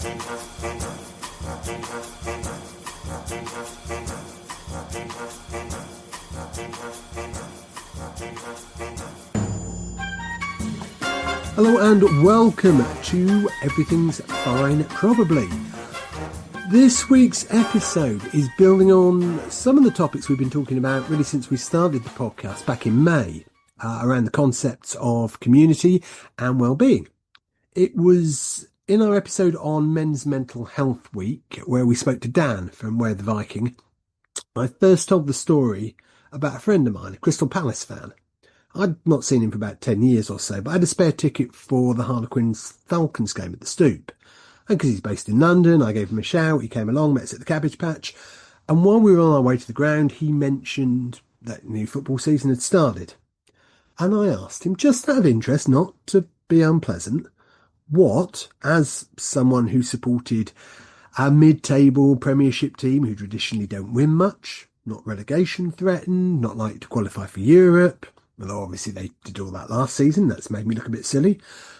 Hello and welcome to Everything's Fine Probably. This week's episode is building on some of the topics we've been talking about really since we started the podcast back in May, around the concepts of community and well-being. It was in our episode on Men's Mental Health Week where we spoke to Dan from Where the Viking. I first told the story about a friend of mine, a Crystal Palace fan. I'd not seen him for about 10 years or so, but I had a spare ticket for the Harlequin's Falcons game at the Stoop. And because he's based in London, I gave him a shout. He came along, met us at the Cabbage Patch. And while we were on our way to the ground, he mentioned that new football season had started. And I asked him, just out of interest, not to be unpleasant, what, as someone who supported a mid-table Premiership team who traditionally don't win much, not relegation threatened, not likely to qualify for Europe, although obviously they did all that last season, that's made me look a bit silly.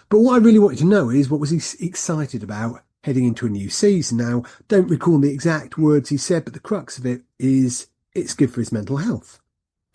But what I really wanted to know is what was he excited about heading into a new season. Now, don't recall the exact words he said, but the crux of it is it's good for his mental health.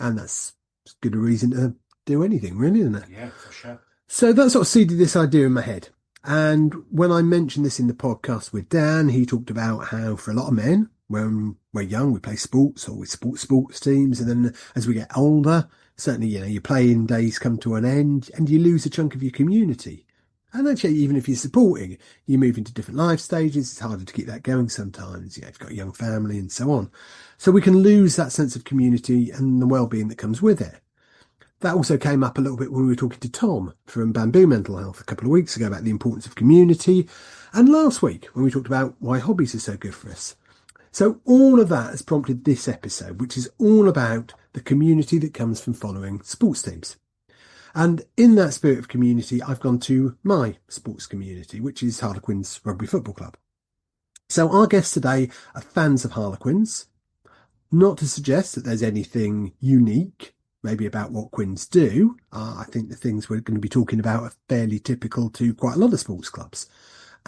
And that's as good a reason to do anything, really, isn't it? Yeah, for sure. So that sort of seeded this idea in my head. And when I mentioned this in the podcast with Dan, he talked about how for a lot of men, when we're young, we play sports or we support sports teams. And then as we get older, certainly, your playing days come to an end and you lose a chunk of your community. And actually, even if you're supporting, you move into different life stages. It's harder to keep that going sometimes. If you've got a young family and so on. So we can lose that sense of community and the well-being that comes with it. That also came up a little bit when we were talking to Tom from Bamboo Mental Health a couple of weeks ago about the importance of community. And last week when we talked about why hobbies are so good for us. So all of that has prompted this episode, which is all about the community that comes from following sports teams. And in that spirit of community, I've gone to my sports community, which is Harlequin's Rugby Football Club. So our guests today are fans of Harlequins, not to suggest that there's anything unique maybe about what Quins do. I think the things we're going to be talking about are fairly typical to quite a lot of sports clubs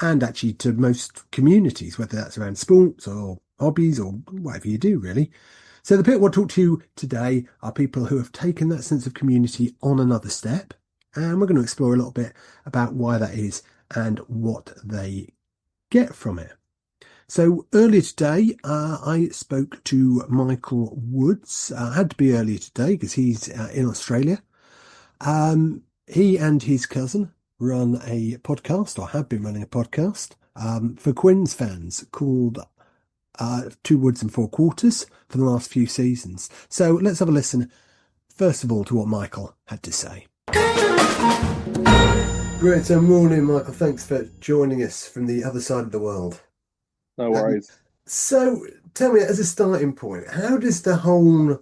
and actually to most communities, whether that's around sports or hobbies or whatever you do, really. So the people we'll talk to today are people who have taken that sense of community on another step. And we're going to explore a little bit about why that is and what they get from it. So earlier today, I spoke to Michael Woods. Had to be earlier today because he's in Australia. He and his cousin run a podcast, or have been running a podcast, for Quins fans called 2 Woods and 4 Quarters for the last few seasons. So let's have a listen, first of all, to what Michael had to say. Great morning, Michael. Thanks for joining us from the other side of the world. No worries. So tell me, as a starting point, how does the whole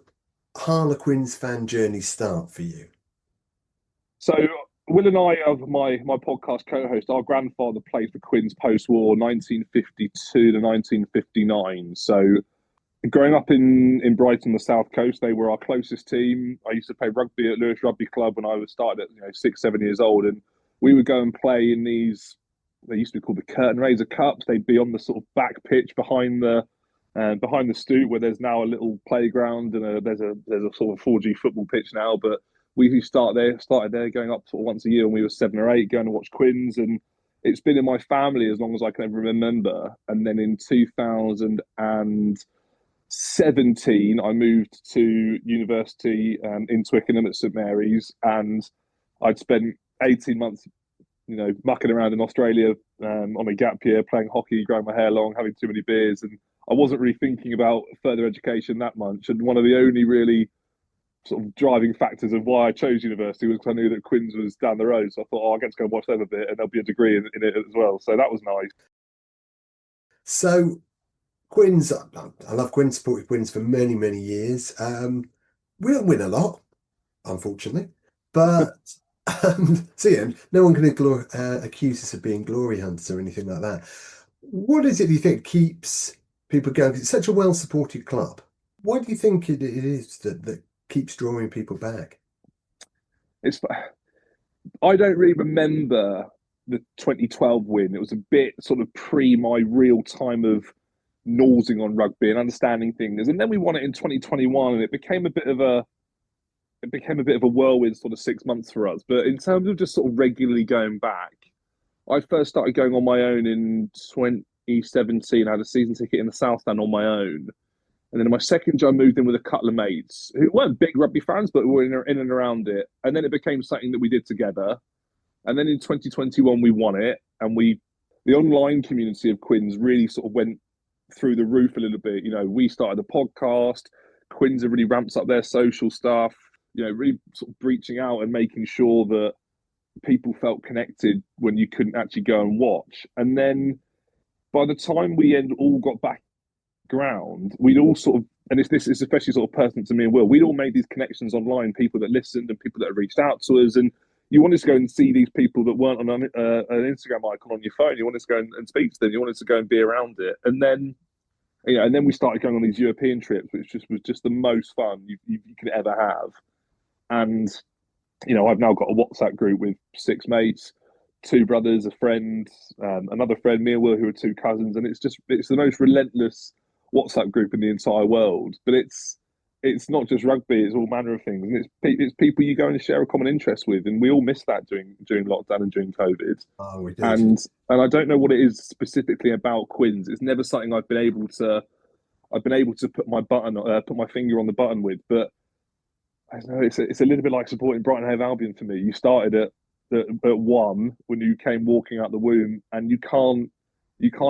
Harlequins fan journey start for you? So Will and I, of my podcast co-host, our grandfather played for Quins post-war, 1952 to 1959. So growing up in Brighton, the south coast, they were our closest team. I used to play rugby at Lewis Rugby Club when I was started at 6, 7 years old, and we would go and play in these. They used to be called the Curtain Raiser Cups. They'd be on the sort of back pitch behind the stoop, where there's now a little playground and there's a sort of 4G football pitch now. But we started there, going up sort of once a year when we were 7 or 8, going to watch Quins, and it's been in my family as long as I can ever remember. And then in 2017, I moved to university in Twickenham at St Mary's, and I'd spent 18 months mucking around in Australia on a gap year, playing hockey, growing my hair long, having too many beers. And I wasn't really thinking about further education that much. And one of the only really sort of driving factors of why I chose university was because I knew that Quins was down the road. So I thought, I'll get to go and watch them a bit and there'll be a degree in it as well. So that was nice. So Quins, I love Quins, supported Quins for many, many years. We don't win a lot, unfortunately. But... no one can accuse us of being glory hunters or anything like that. What is it do you think keeps people going? It's such a well-supported club. Why do you think it is that keeps drawing people back? I don't really remember the 2012 win. It was a bit sort of pre my real time of nosing on rugby and understanding things. And then we won it in 2021, and it became a bit of a whirlwind sort of 6 months for us. But in terms of just sort of regularly going back, I first started going on my own in 2017. I had a season ticket in the South Stand on my own. And then in my second year, I moved in with a couple of mates who weren't big rugby fans, but were in and around it. And then it became something that we did together. And then in 2021, we won it. And the online community of Quins really sort of went through the roof a little bit. You know, we started a podcast. Quins have really ramped up their social stuff, you know, really sort of breaching out and making sure that people felt connected when you couldn't actually go and watch. And then by the time we all got back ground, we'd all sort of, and this is especially sort of personal to me and Will, we'd all made these connections online, people that listened and people that have reached out to us. And you wanted to go and see these people that weren't on an Instagram icon on your phone. You wanted to go and speak to them. You wanted to go and be around it. And then, you know, and then we started going on these European trips, which was just the most fun you could ever have. And, you know, I've now got a WhatsApp group with 6 mates, 2 brothers, a friend, another friend, me and Will, who are 2 cousins. And it's the most relentless WhatsApp group in the entire world. But it's not just rugby; it's all manner of things, and it's people you go and share a common interest with, and we all miss that during lockdown and during COVID. Oh, we did. And I don't know what it is specifically about Quins. It's never something I've been able to put my finger on the button with. But I don't know, it's a little bit like supporting Brighton and Hove Albion for me. You started at 1 when you came walking out the womb, and you can't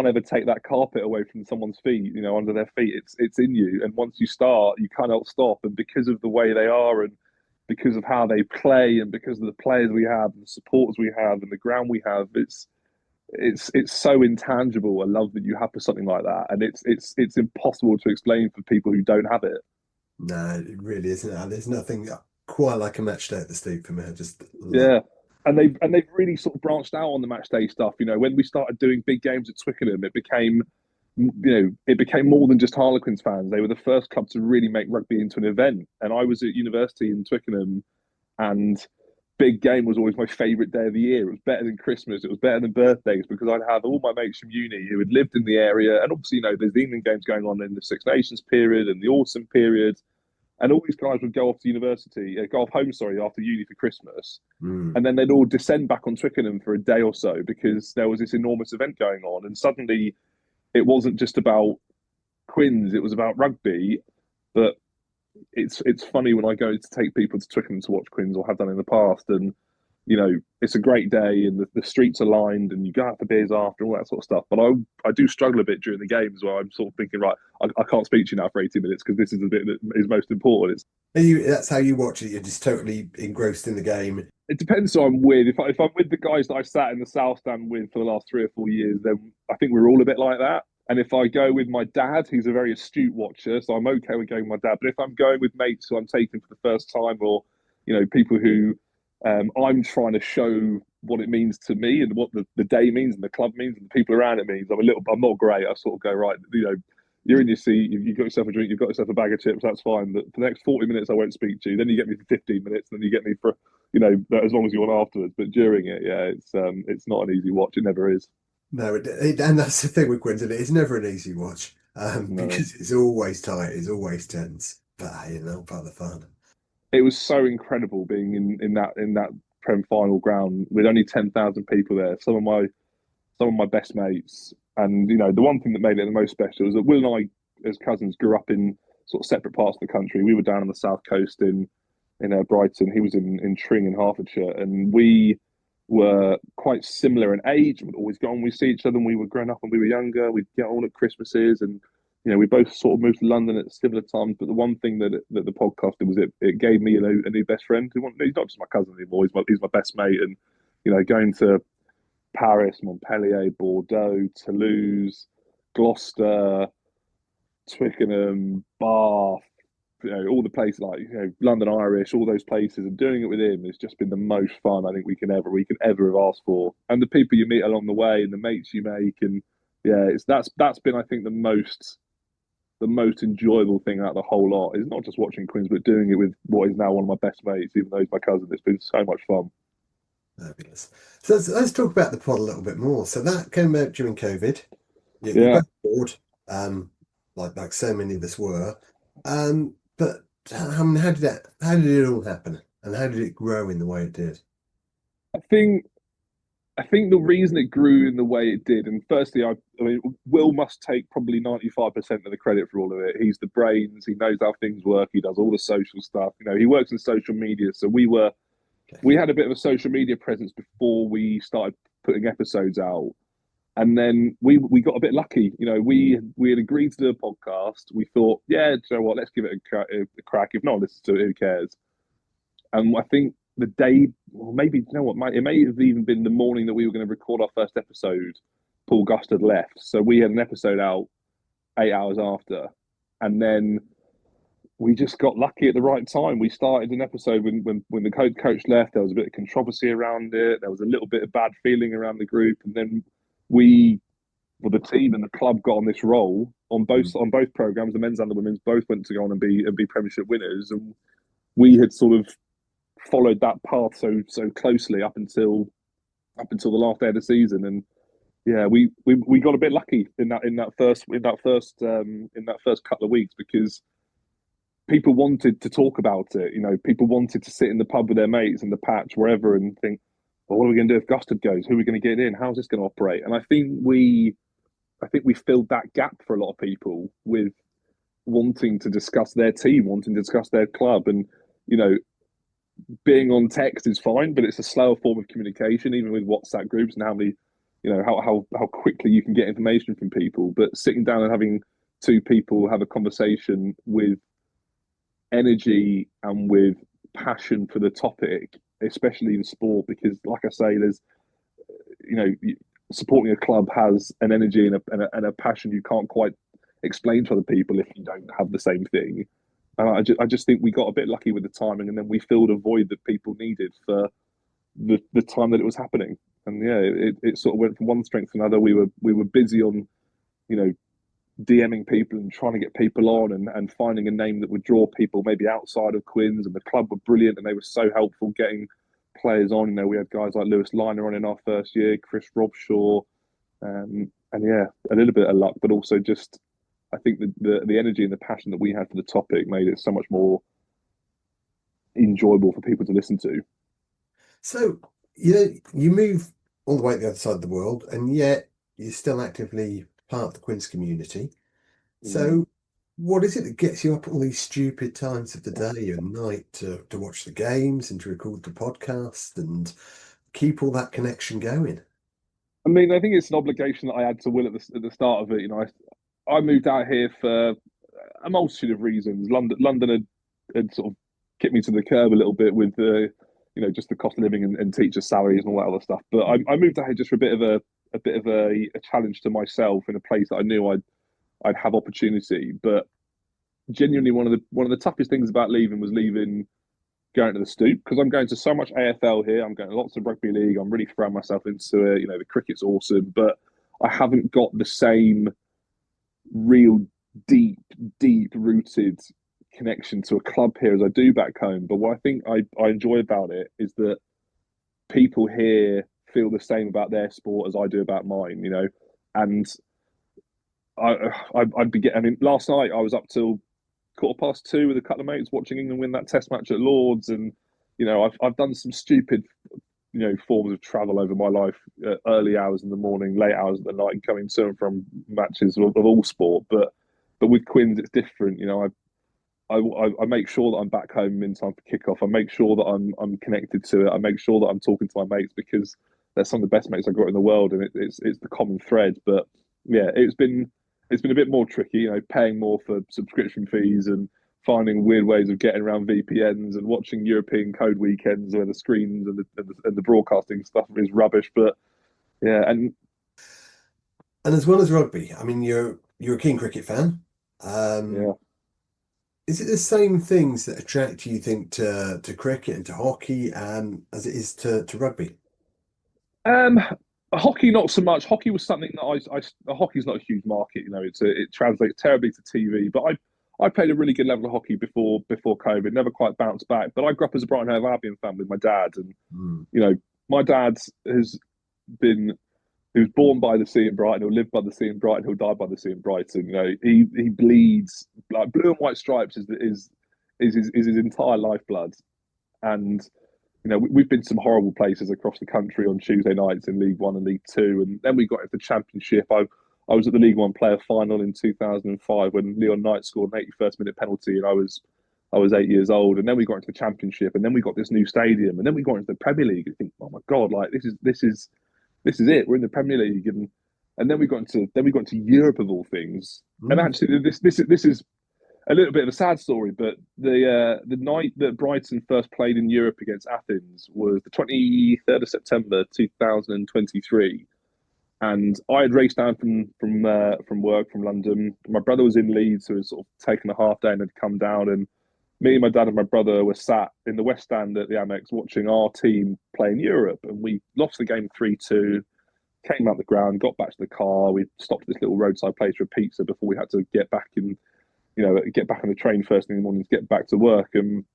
ever take that carpet away from someone's feet, you know, under their feet. It's in you. And once you start, you cannot stop. And because of the way they are, and because of how they play, and because of the players we have, and the supporters we have, and the ground we have, it's so intangible, a love that you have for something like that. And it's impossible to explain for people who don't have it. No, it really isn't. There's nothing quite like a match day at the Stoop for me. I just love. Yeah. And they've really sort of branched out on the match day stuff. You know, when we started doing big games at Twickenham, it became more than just Harlequins fans. They were the first club to really make rugby into an event. And I was at university in Twickenham, and big game was always my favourite day of the year. It was better than Christmas. It was better than birthdays, because I'd have all my mates from uni who had lived in the area. And obviously, you know, there's the England games going on in the Six Nations period and the autumn period. And all these guys would go off to university, go off home, sorry, after uni for Christmas. And then they'd all descend back on Twickenham for a day or so, because there was this enormous event going on. And suddenly it wasn't just about Quins, it was about rugby. But it's funny when I go to take people to Twickenham to watch Quins, or have done in the past, and you know, it's a great day, and the streets are lined, and you go out for beers after, all that sort of stuff. But I do struggle a bit during the games, where I'm sort of thinking, right, I can't speak to you now for 80 minutes, because this is the bit that is most important. That's how you watch it. You're just totally engrossed in the game. It depends who I'm with. If I'm with the guys that I sat in the South Stand with for the last 3 or 4 years, then I think we're all a bit like that. And if I go with my dad, he's a very astute watcher, so I'm okay with going with my dad. But if I'm going with mates who I'm taking for the first time, or you know, people who I'm trying to show what it means to me, and what the day means, and the club means, and the people around it means, I'm not great. I sort of go, right, you know, you're in your seat, you've got yourself a drink, you've got yourself a bag of chips, that's fine. But for the next 40 minutes, I won't speak to you. Then you get me for 15 minutes, and then you get me for, you know, as long as you want afterwards. But during it, yeah, it's not an easy watch. It never is. No, and that's the thing with Quinton. It's never an easy watch, No. because it's always tight, it's always tense. But hey, you know, part of the fun. It was so incredible being in that Prem final ground with only 10,000 people there. Some of my best mates, and you know, the one thing that made it the most special is that Will and I, as cousins, grew up in sort of separate parts of the country. We were down on the south coast in Brighton. He was in Tring in Hertfordshire, and we were quite similar in age. We'd always go on, we see each other when we were growing up, when we were younger. We'd get on at Christmases, and you know, we both sort of moved to London at similar times. But the one thing that the podcast did was it gave me a new best friend. He's not just my cousin anymore. He's my best mate. And you know, going to Paris, Montpellier, Bordeaux, Toulouse, Gloucester, Twickenham, Bath, you know, all the places, like, you know, London Irish, all those places, and doing it with him has just been the most fun I think we can ever have asked for. And the people you meet along the way, and the mates you make, and yeah, that's been, I think, the most enjoyable thing out of the whole lot, is not just watching Quins, but doing it with what is now one of my best mates, even though he's my cousin. It's been so much fun. Fabulous. So let's talk about the pod a little bit more. So that came out during COVID. You're Yeah, both bored, like so many of us were. But how did it all happen, and how did it grow in the way it did? I think I think the reason it grew in the way it did, and firstly, I mean, Will must take probably 95% of the credit for all of it. He's the brains. He knows how things work. He does all the social stuff. He works in social media. So Okay. we had a bit of a social media presence before we started putting episodes out. And then we got a bit lucky. We had agreed to do a podcast. We thought, yeah, you know what, let's give it a crack. If not listen to it, who cares? And I think the day, or maybe you know what, it may have even been the morning that we were going to record our first episode. Paul Gust had left, so we had an episode out 8 hours after, and then we just got lucky at the right time. We started an episode when the coach left. There was a bit of controversy around it. There was a little bit of bad feeling around the group, and then we, well, the team and the club got on this roll Mm. on both programs. The men's and the women's both went to go on and be Premiership winners, and we had sort of followed that path so closely up until the last day of the season, and yeah, we got a bit lucky in that first couple of weeks because people wanted to talk about it. People wanted to sit in the pub with their mates in the patch wherever and think, well, what are we going to do if Gustard goes? Who are we going to get in? How's this going to operate? And I think we filled that gap for a lot of people with wanting to discuss their team, wanting to discuss their club, and you know being on text is fine, but it's a slower form of communication, even with WhatsApp groups and how many, how quickly you can get information from people. But sitting down and having two people have a conversation with energy and with passion for the topic, especially in sport, because like I say, there's, you know, supporting a club has an energy and a passion you can't quite explain to other people if you don't have the same thing. And I just think we got a bit lucky with the timing, and then we filled a void that people needed for the time that it was happening. And yeah, it sort of went from one strength to another. We were busy on, you know, DMing people and trying to get people on and finding a name that would draw people maybe outside of Quins. And the club were brilliant and they were so helpful getting players on. We had guys like Lewis Liner on in our first year, Chris Robshaw, and yeah, a little bit of luck, but also just I think the energy and the passion that we had for the topic made it so much more enjoyable for people to listen to. So, you move all the way to the other side of the world, and yet you're still actively part of the Queen's community. Mm. So, what is it that gets you up at all these stupid times of the day and night to watch the games and to record the podcast and keep all that connection going? I mean, I think it's an obligation that I had to Will at the start of it. I moved out here for a multitude of reasons. London had sort of kicked me to the curb a little bit with just the cost of living and teacher salaries and all that other stuff. But I moved out here just for a challenge to myself in a place that I knew I'd have opportunity. But genuinely, one of the toughest things about leaving was leaving going to the Stoop because I'm going to so much AFL here. I'm going to lots of rugby league. I'm really throwing myself into it. The cricket's awesome, but I haven't got the same real deep rooted connection to a club here as I do back home. But what I think I enjoy about it is that people here feel the same about their sport as I do about mine, and I'd be getting. I mean, last night I was up till 2:15 with a couple of mates watching England win that Test match at Lords, and I've done some stupid forms of travel over my life, early hours in the morning, late hours of the night, coming to and from matches of all sport. But with Quins, it's different. I make sure that I'm back home in time for kickoff. I make sure that I'm connected to it. I make sure that I'm talking to my mates because they're some of the best mates I've got in the world, and it's the common thread. But yeah, it's been a bit more tricky, paying more for subscription fees and finding weird ways of getting around VPNs and watching European code weekends where the screens and the broadcasting stuff is rubbish. But yeah, and And as well as rugby, I mean, you're a keen cricket fan. Um, yeah, is it the same things that attract you, think, to cricket and to hockey, as it is to rugby? Um, hockey not so much. Hockey was something that hockey's not a huge market. It translates terribly to TV. But I played a really good level of hockey before COVID. Never quite bounced back. But I grew up as a Brighton Hove Albion fan with my dad, and Hmm. you know my dad has been he was born by the sea in Brighton. He'll live by the sea in Brighton. He'll die by the sea in Brighton. You know, he bleeds like blue and white stripes is his entire lifeblood. And you know, we've been to some horrible places across the country on Tuesday nights in League One and League Two, and then we got into the Championship. I was at the League One player final in 2005 when Leon Knight scored an 81st minute penalty, and I was 8 years old. And then we got into the Championship, and then we got this new stadium, and then we got into the Premier League. You think, oh my God, like this is it. We're in the Premier League, and then we got into Europe of all things. And actually, this is a little bit of a sad story, but the night that Brighton first played in Europe against Athens was the 23rd of September 2023, and I had raced down from work from London. My brother was in Leeds, so he was sort of taken a half day and had come down, and me, my dad, and my brother were sat in the West Stand at the Amex watching our team play in Europe, and we lost the game 3-2. Came out the ground, got back to the car. We stopped at this little roadside place for a pizza before we had to get back get back on the train first thing in the morning to get back to work. And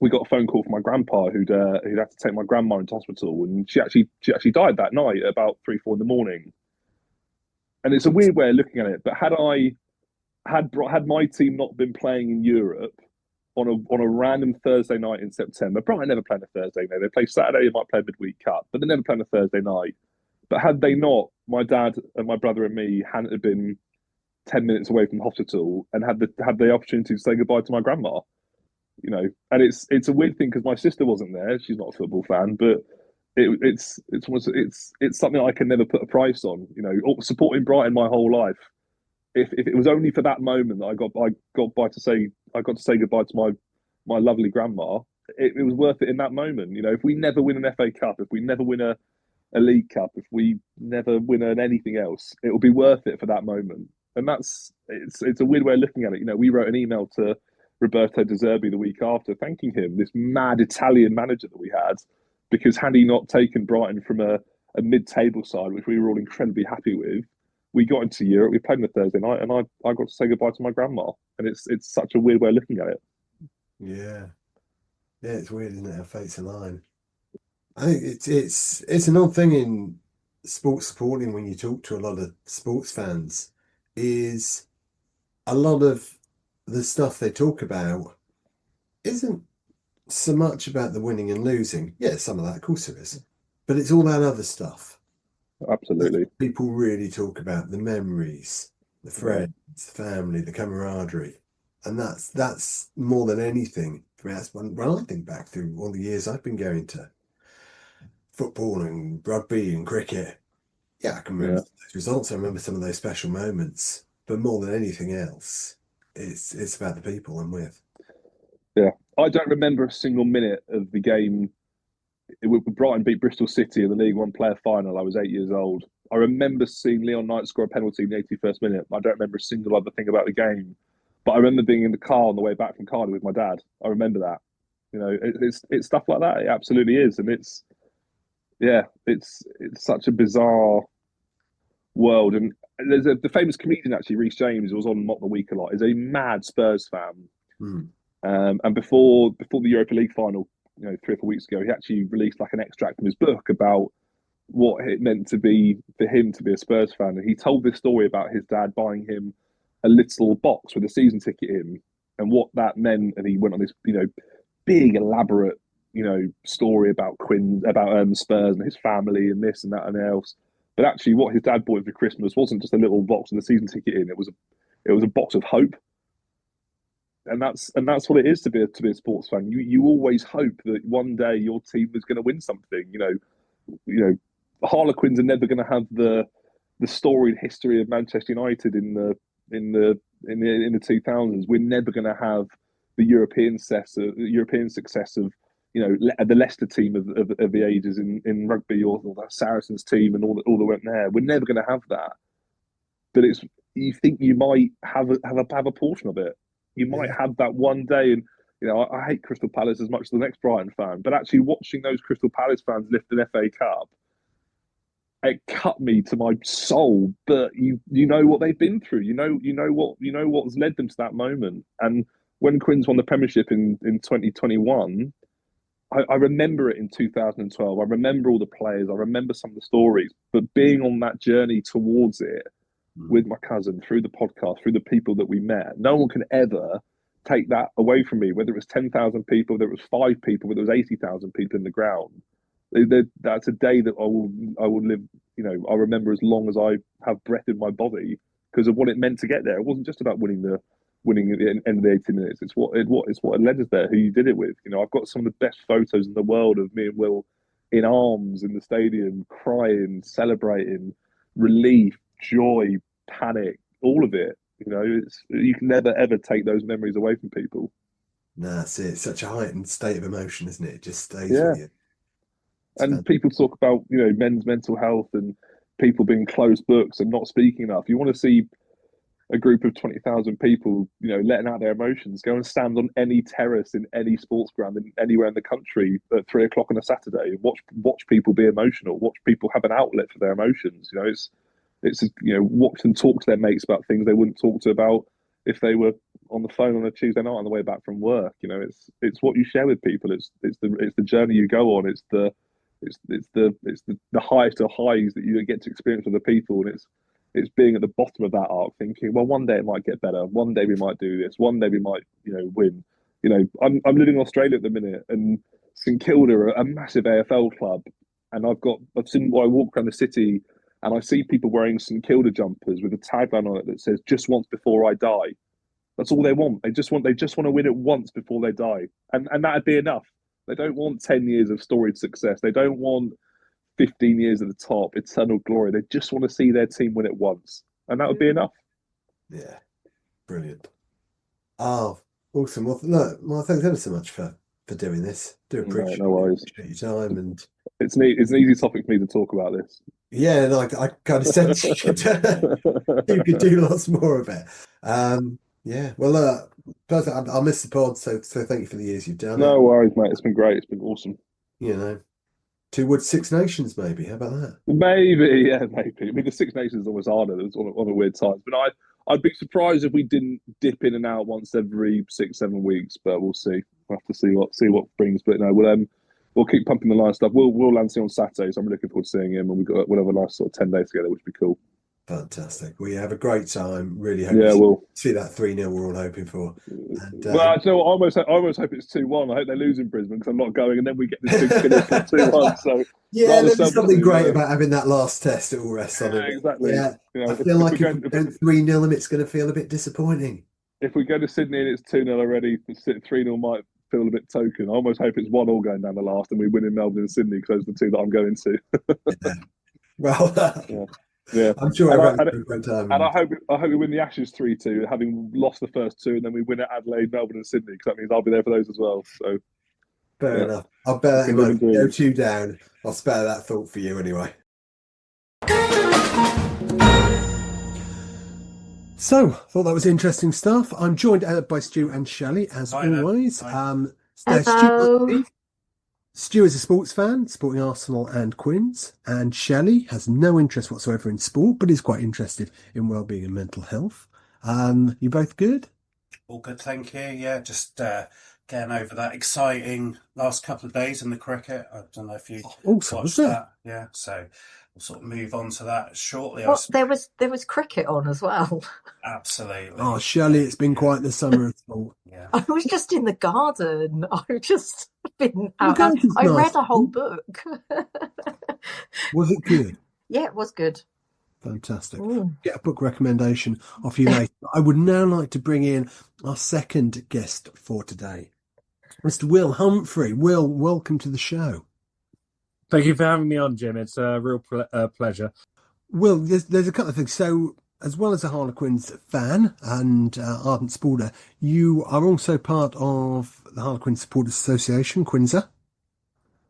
we got a phone call from my grandpa who'd had to take my grandma into hospital, and she actually died that night at about 3-4 in the morning. And it's a weird way of looking at it, but had my team not been playing in Europe on a random Thursday night in September, Brighton never played a Thursday night. They play Saturday, they might play a midweek cup, but they never played a Thursday night. But had they not, my dad and my brother and me hadn't have been 10 minutes away from the hospital and had the opportunity to say goodbye to my grandma. You know, and it's a weird thing because my sister wasn't there. She's not a football fan, but it's something I can never put a price on. You know, supporting Brighton my whole life. If it was only for that moment that I got to say goodbye to my lovely grandma, it was worth it in that moment. You know, if we never win an FA Cup, if we never win a League Cup, if we never win an anything else, it will be worth it for that moment. And it's a weird way of looking at it. You know, we wrote an email to Roberto De Zerbi the week after, thanking him, this mad Italian manager that we had, because had he not taken Brighton from a mid-table side, which we were all incredibly happy with, we got into Europe, we played on a Thursday night, and I got to say goodbye to my grandma. And it's such a weird way of looking at it. Yeah. Yeah, it's weird, isn't it, how fates align? I think it's an odd thing in sports supporting when you talk to a lot of sports fans, is a lot of the stuff they talk about isn't so much about the winning and losing. Yeah, some of that, of course there is. But it's all that other stuff. Absolutely. People really talk about the memories, the friends, the family, the camaraderie. And that's more than anything. For me, that's when I think back through all the years I've been going to football and rugby and cricket. Yeah, I can remember those results. I remember some of those special moments. But more than anything else, it's about the people I'm with. Yeah. I don't remember a single minute of the game. Brighton beat Bristol City in the League One player final. I was 8 years old. I remember seeing Leon Knight score a penalty in the 81st minute. I don't remember a single other thing about the game. But I remember being in the car on the way back from Cardiff with my dad. I remember that. You know, it's stuff like that. It absolutely is. And it's such a bizarre world. And there's the famous comedian, actually, Reece James, who was on Mock the Week a lot, is a mad Spurs fan. And before the Europa League final, you know, 3 or 4 weeks ago, he actually released like an extract from his book about what it meant to be for him to be a Spurs fan. And he told this story about his dad buying him a little box with a season ticket in, and what that meant. And he went on this, you know, big elaborate, you know, story about Spurs and his family and this and that and else. But actually, what his dad bought him for Christmas wasn't just a little box with a season ticket in. It was a box of hope. And that's what it is to be a sports fan. You always hope that one day your team is going to win something. You know, Harlequins are never going to have the storied history of Manchester United in the 2000s. We're never going to have the European success of, you know, the Leicester team of the ages in rugby, or that Saracens team and all that went there. We're never going to have that. But you think you might have a portion of it. You might have that one day. And you know, I hate Crystal Palace as much as the next Brighton fan, but actually watching those Crystal Palace fans lift an FA Cup, it cut me to my soul. But you know what they've been through. You know what's led them to that moment. And when Quins won the Premiership in 2021, I remember it in 2012. I remember all the players. I remember some of the stories. But being on that journey towards it with my cousin through the podcast, through the people that we met, no one can ever take that away from me. Whether it was 10,000 people, whether it was 5 people, whether it was 80,000 people in the ground, that's a day that I will live. I remember as long as I have breath in my body because of what it meant to get there. It wasn't just about winning at the end of the 80 minutes. It's what it led us there. Who you did it with. I've got some of the best photos in the world of me and Will in arms in the stadium, crying, celebrating, relief, joy, panic, all of it. You can never ever take those memories away from people. No, it's such a heightened state of emotion, isn't it? It just stays Yeah. with you. And people talk about men's mental health and people being closed books and not speaking enough. You want to see a group of 20,000 people, letting out their emotions. Go and stand on any terrace in any sports ground anywhere in the country at 3 o'clock on a Saturday and watch people be emotional. Watch people have an outlet for their emotions. It's watch them talk to their mates about things they wouldn't talk to about if they were on the phone on a Tuesday night on the way back from work. It's what you share with people. It's the journey you go on. It's the highest of highs that you get to experience with the people, and it's being at the bottom of that arc, thinking, well, one day it might get better. One day we might do this. One day we might, win. I'm living in Australia at the minute, and St Kilda are a massive AFL club, and I walk around the city, and I see people wearing St Kilda jumpers with a tagline on it that says "Just once before I die." That's all they want. They just want to win it once before they die, and that'd be enough. They don't want 10 years of storied success. They don't want 15 years at the top, eternal glory. They just want to see their team win it once, and that would be enough. Yeah, brilliant. Oh, awesome. Well, thanks ever so much for doing this. Do appreciate, no worries. Appreciate your time, and it's an easy topic for me to talk about this. Yeah, and I kind of sense you could do lots more of it. Yeah, well, perfect. I'll miss the pod, so thank you for the years you've done it. No worries, mate. It's been great. It's been awesome. 2 Woods, 6 Nations, maybe. How about that? Maybe, yeah, maybe. I mean, the Six Nations is always harder. It's on a weird times, but I'd be surprised if we didn't dip in and out once every 6-7 weeks. But we'll see. We'll have to see what brings. But no, we'll keep pumping the line stuff. Will Lancey on Saturday, so I'm looking forward to seeing him, and we'll have a nice sort of 10 days together, which would be cool. Fantastic. We have a great time. Really hope we'll see that 3-0 we're all hoping for. And, well, I almost hope it's 2-1. I hope they lose in Brisbane because I'm not going, and then we get this big finish for 2-1. So yeah, there's something great about having that last test. It all rests on it. Exactly. Yeah, I feel like if we don't 3-0 them, it's going to feel a bit disappointing. If we go to Sydney and it's 2-0 already, 3-0 might feel a bit token. I almost hope it's 1-1 going down the last, and we win in Melbourne and Sydney because those are the two that I'm going to. Yeah. Well, yeah, I'm sure everyone's having a great time. And I hope we win the Ashes 3-2, having lost the first 2, and then we win at Adelaide, Melbourne, and Sydney, because that means I'll be there for those as well. So fair enough. I'll bear that in mind. Go 2 down. I'll spare that thought for you anyway. So, thought that was interesting stuff. I'm joined by Stuart and Shelley, as always. Hello. Stu is a sports fan, supporting Arsenal and Quins, and Shelley has no interest whatsoever in sport, but is quite interested in well-being and mental health. You both good? All good, thank you. Yeah, just getting over that exciting last couple of days in the cricket. I don't know if you watched that. Yeah, so we'll sort of move on to that shortly. Well, there was cricket on as well. Absolutely. Oh, Shelley, it's been quite the summer of sport. Yeah. I was just in the garden. I've just been out. I read a whole book. Was it good? Yeah, it was good. Fantastic. Get a book recommendation off you later. I would now like to bring in our second guest for today, Mr. Will Humphrey. Will, welcome to the show. Thank you for having me on, Jim. It's a real pleasure. Will, there's a couple of things. So, as well as a Harlequins fan and ardent supporter, you are also part of the Harlequin Supporters Association, Quinza.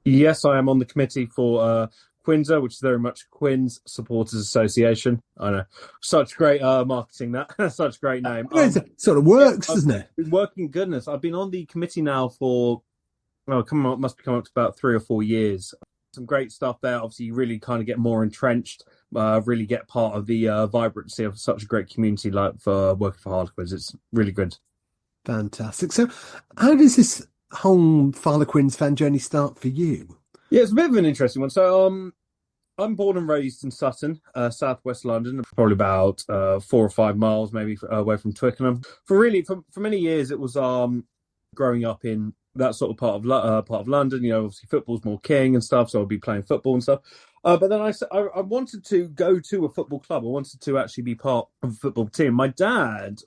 Yes, I am on the committee for Quinza, which is very much Quins Supporters Association. I know, such great marketing. That such a great name. It sort of works, doesn't it? Been working goodness. I've been on the committee now for must be coming up to about 3 or 4 years. Some great stuff there. Obviously, you really kind of get more entrenched, really get part of the vibrancy of such a great community like for working for Harlequins. It's really good. Fantastic. So how does this whole Harlequins fan journey start for you? Yeah, it's a bit of an interesting one. So, I'm born and raised in Sutton, southwest London, probably about 4 or 5 miles maybe away from Twickenham. For many years, it was growing up in that sort of part of London. Obviously football's more king and stuff, so I'll be playing football and stuff. But then I wanted to go to a football club. I wanted to actually be part of a football team. My dad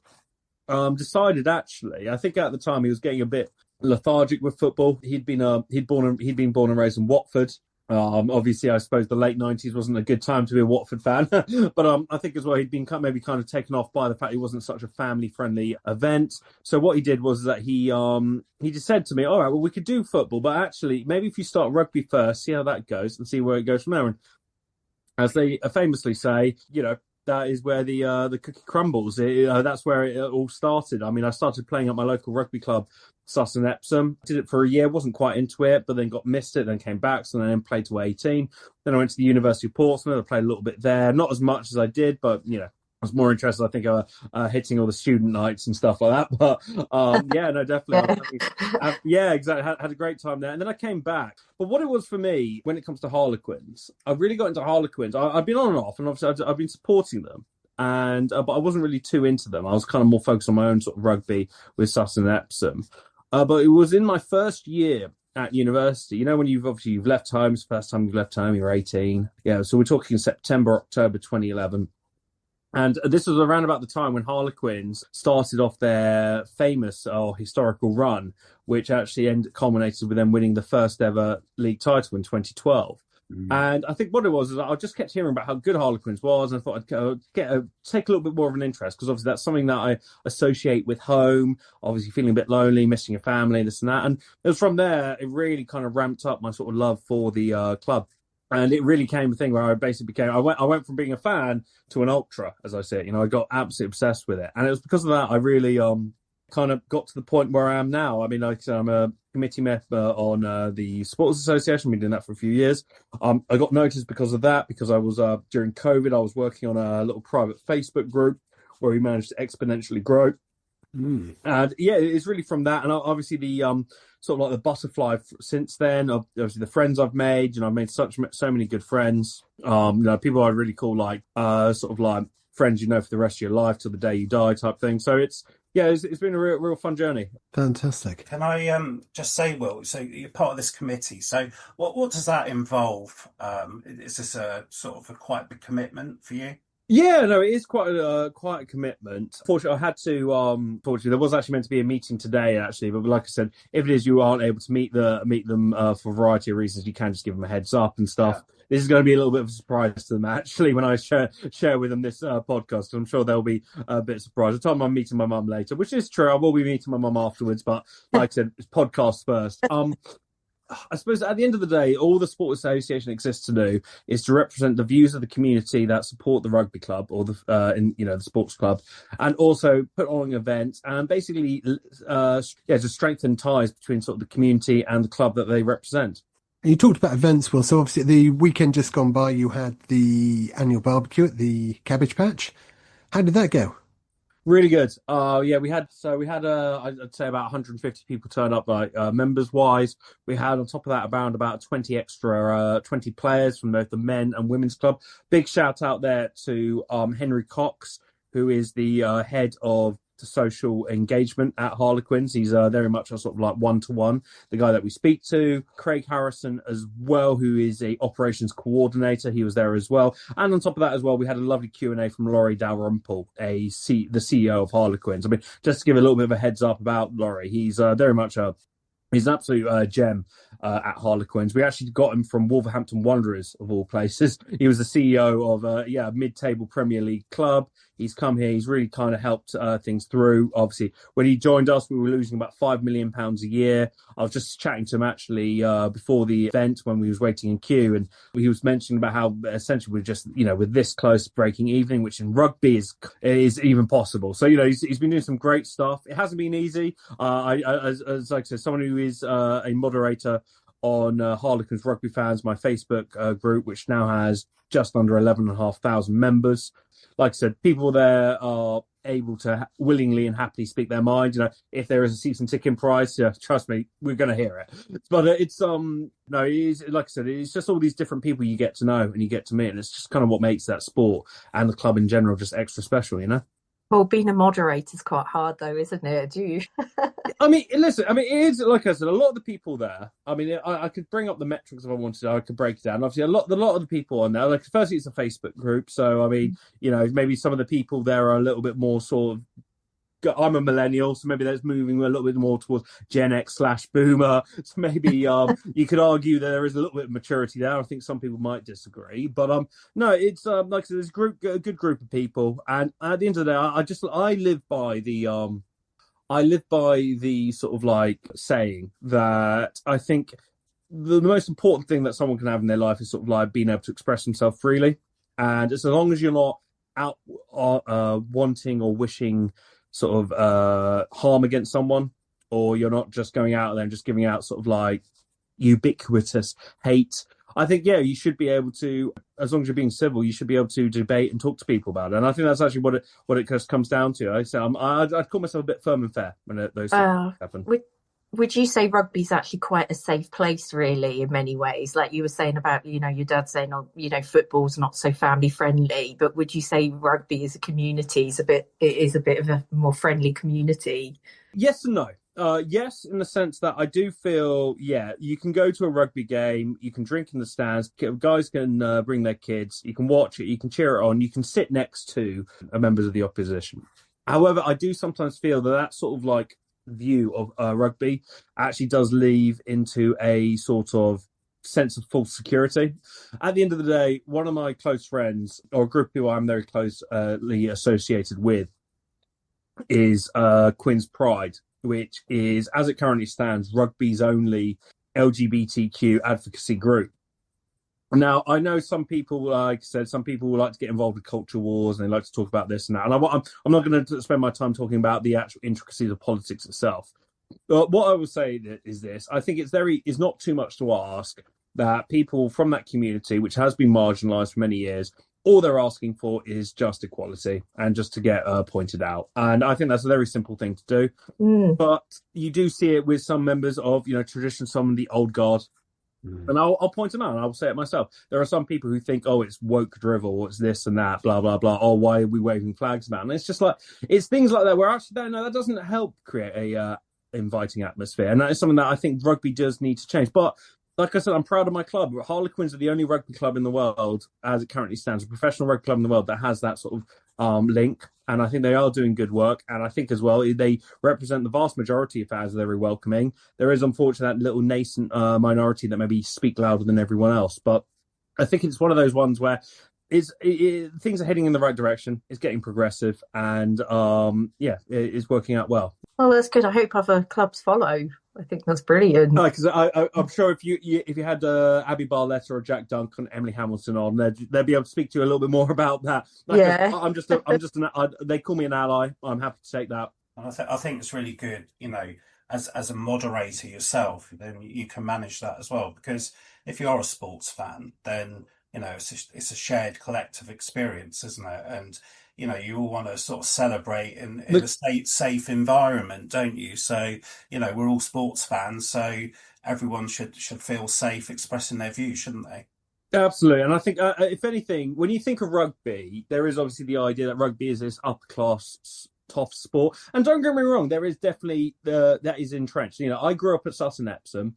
decided, actually, I think at the time he was getting a bit lethargic with football. He'd been born and raised in Watford. Obviously, I suppose the late 90s wasn't a good time to be a Watford fan, but I think as well he'd been maybe kind of taken off by the fact it wasn't such a family-friendly event. So what he did was that he just said to me, "All right, well, we could do football, but actually maybe if you start rugby first, see how that goes, and see where it goes from there." And as they famously say, that is where the cookie crumbles. That's where it all started. I mean, I started playing at my local rugby club, Sutton Epsom. Did it for a year, wasn't quite into it, but then missed it, then came back, so then played to 18. Then I went to the University of Portsmouth. I played a little bit there, not as much as I did, but I was more interested, I think, hitting all the student nights and stuff like that. But yeah, no, definitely. Yeah, exactly. Had a great time there. And then I came back. But what it was for me, when it comes to Harlequins, I really got into Harlequins. I've been on and off, and obviously I've been supporting them. And but I wasn't really too into them. I was kind of more focused on my own sort of rugby with Sutton and Epsom. But it was in my first year at university. When you've left home, it's the first time you've left home, you're 18. Yeah, so we're talking September, October 2011. And this was around about the time when Harlequins started off their famous historical run, which actually culminated with them winning the first ever league title in 2012. And I think what it was is I just kept hearing about how good Harlequins was, and I thought I'd take a little bit more of an interest, because obviously that's something that I associate with home, obviously feeling a bit lonely, missing your family, this and that. And it was from there, it really kind of ramped up my sort of love for the club. And it really came a thing where I basically I went from being a fan to an ultra, as I say it. I got absolutely obsessed with it. And it was because of that I really kind of got to the point where I am now. I mean, like I said, I'm a committee member on the Sports Association. I've been doing that for a few years. I got noticed because of that, because I was, during COVID, I was working on a little private Facebook group where we managed to exponentially grow. And yeah, it's really from that. And obviously the sort of like the butterfly since then, obviously the friends I've made, I've made so many good friends. People I really call like sort of like friends for the rest of your life till the day you die type thing. So it's been a real fun journey. Fantastic. Can I just say, Will, so you're part of this committee. So what does that involve? Is this a sort of a quite big commitment for you? Yeah, no, it is quite a commitment. Fortunately, I had to. Fortunately, there was actually meant to be a meeting today, actually. But like I said, if it is you aren't able to meet them for a variety of reasons, you can just give them a heads up and stuff. Yeah. This is going to be a little bit of a surprise to them, actually, when I share with them this podcast. I'm sure they'll be a bit surprised. I told them I'm meeting my mum later, which is true. I will be meeting my mum afterwards, but like I said, it's podcast first. I suppose at the end of the day, all the Sport Association exists to do is to represent the views of the community that support the rugby club or the sports club, and also put on events and basically to strengthen ties between sort of the community and the club that they represent. And you talked about events, Will. So obviously the weekend just gone by, you had the annual barbecue at the Cabbage Patch. How did that go? Really good. We had I'd say about 150 people turn up, like members wise. We had on top of that around about 20 players from both the men and women's club. Big shout out there to Henry Cox, who is the head of the social engagement at Harlequins. He's very much a sort of like one-to-one, the guy that we speak to. Craig Harrison as well, who is a operations coordinator. He was there as well. And on top of that as well, we had a lovely Q&A from Laurie Dalrymple, the CEO of Harlequins. I mean, just to give a little bit of a heads up about Laurie, he's very much he's an absolute gem at Harlequins. We actually got him from Wolverhampton Wanderers, of all places. He was the CEO of a mid-table Premier League club. He's come here. He's really kind of helped things through. Obviously, when he joined us, we were losing about £5 million a year. I was just chatting to him actually before the event when we was waiting in queue, and he was mentioning about how essentially we're just, with this close breaking even, which in rugby is even possible. So, he's been doing some great stuff. It hasn't been easy. As like I said, someone who is a moderator on Harlequins Rugby Fans, my Facebook group, which now has just under 11,500 members. Like I said, people there are able to willingly and happily speak their mind. If there is a season ticket price, trust me, we're going to hear it. But it's no, it is, like I said, it's just all these different people you get to know and you get to meet, and it's just kind of what makes that sport and the club in general just extra special, Well, being a moderator is quite hard, though, isn't it? Do you? I mean, listen, it is, like I said, a lot of the people there, I mean, I could bring up the metrics if I wanted to, I could break it down. Obviously, a lot of the people on there, like, firstly, it's a Facebook group. So, I mean, maybe some of the people there are a little bit more sort of, I'm a millennial, so maybe that's moving a little bit more towards Gen X/Boomer. So maybe you could argue that there is a little bit of maturity there. I think some people might disagree, but no, it's like I said, there's a good group of people, and at the end of the day, I live by the sort of like saying that I think the most important thing that someone can have in their life is sort of like being able to express themselves freely, and as long as you're not out wanting or wishing sort of harm against someone, or you're not just going out there and just giving out sort of like ubiquitous hate, I think, you should be able to, as long as you're being civil, you should be able to debate and talk to people about it. And I think that's actually what it just comes down to. I'd call myself a bit firm and fair when those things happen. Would you say rugby's actually quite a safe place, really, in many ways? Like you were saying about, your dad saying, football's not so family friendly, but would you say rugby as a community is a bit of a more friendly community? Yes and no. Yes, in the sense that I do feel, you can go to a rugby game, you can drink in the stands, guys can bring their kids, you can watch it, you can cheer it on, you can sit next to members of the opposition. However, I do sometimes feel that sort of like view of rugby actually does leave into a sort of sense of false security. At the end of the day, one of my close friends, or a group of people I'm very closely associated with, is Queen's Pride, which is, as it currently stands, rugby's only LGBTQ advocacy group. Now, I know some people, like I said, some people like to get involved with culture wars and they like to talk about this and that. And I'm not going to spend my time talking about the actual intricacies of politics itself. But what I will say is this: I think it's not too much to ask that people from that community, which has been marginalised for many years, all they're asking for is just equality and just to get pointed out. And I think that's a very simple thing to do. But you do see it with some members of, tradition, some of the old guard. And I'll point them out, and I'll say it myself. There are some people who think, it's woke drivel, it's this and that, blah, blah, blah. Oh, why are we waving flags about? And it's just like, it's things like that where actually, no, that doesn't help create a inviting atmosphere. And that is something that I think rugby does need to change. But like I said, I'm proud of my club. Harlequins are the only rugby club in the world, as it currently stands, a professional rugby club in the world that has that sort of link. And I think they are doing good work. And I think as well, they represent the vast majority of fans. They're very welcoming. There is, unfortunately, that little nascent minority that maybe speak louder than everyone else. But I think it's one of those ones where things are heading in the right direction. It's getting progressive. And it's working out well. Well, that's good. I hope other clubs follow. I think that's brilliant. Because I'm sure if you had Abby Barletta or Jack Dunk and Emily Hamilton on, they'd be able to speak to you a little bit more about that. They call me an ally. I'm happy to take that. I think it's really good, as a moderator yourself, then you can manage that as well. Because if you are a sports fan, then it's a shared collective experience, isn't it? And you all want to sort of celebrate in a safe environment, don't you? So, we're all sports fans, so everyone should feel safe expressing their views, shouldn't they? Absolutely. And I think, if anything, when you think of rugby, there is obviously the idea that rugby is this upper class, tough sport. And don't get me wrong, there is definitely, that is entrenched. I grew up at Sutton Epsom,